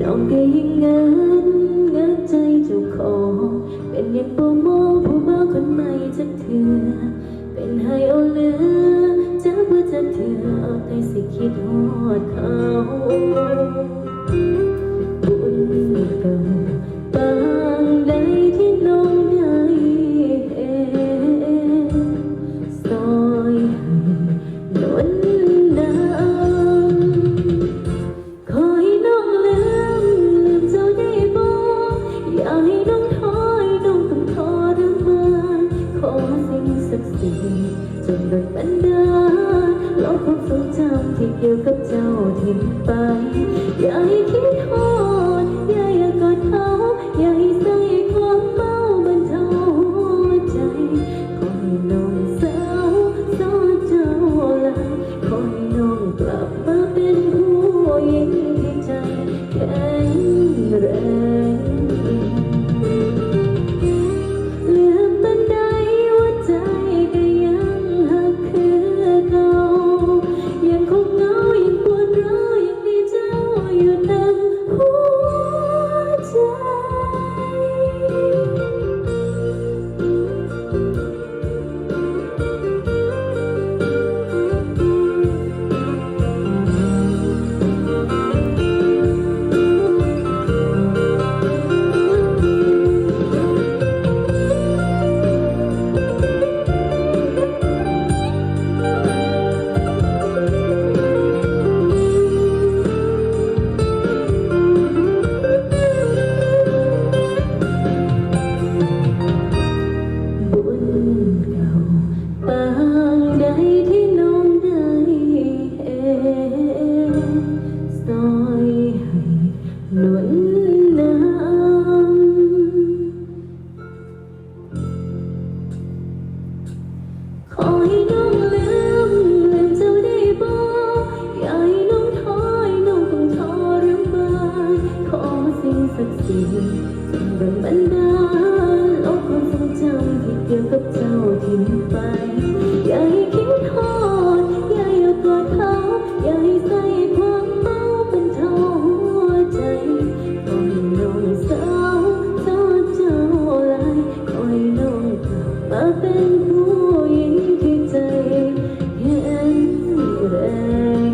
น้องก็ยิ่งงันใจเจ้าของเป็นอย่างบ่มองผู้บ่าวคนใหม่จักเถื่อเป็นให้เอาเหลือจะบ่จักเถื่อเอาแต่สิคิดฮอดเขาบุญเก่าปางใดที่น้องได้เห็นซอยให้ล้นน้ำขอให้น้องลืมเจ้าได้บ่อย่าให้น้องถอยน้องต้องทรมานขอสิ่งศักดิ์สิทธิ์จงโดนบันดาลลบความทรงจำที่เกี่ยวกับเจ้าทิ้งไปอย่าให้คิดฮอดอย่ากอดเขาอย่าให้ใส่ความเมาบรรเทาหัวใจขอให้น้องสาวเจ้าลาขอให้น้องกลับมาเป็นผู้หญิงที่ใจแข็งแรงลืมบันไดหัวใจก็ยังหักคือเก่ายังคงเหงายังปวดร้าวยังมีเจ้าอยู่เต็มหัวใจ บุญเก่าปางใดที่น้องได้เห็นซอยให้หนุนนำขอให้น้องลืมเจ้าได้บ่อย่าให้น้องถอยน้องต้องทรมานขอสิ่งศักดิ์สิทธิ์จงบันดาลลบความทรงจำที่เกี่ยวกับเจ้าทิ้งไปอย่าให้คิดฮอดอย่ากอดเขาอย่าให้ใส่ความเมาเป็นเท่าหัวใจขอให้น้องสาวเจ้าลายขอให้น้องกลับมาเป็นผู้หญิงที่ใจแข็งแรง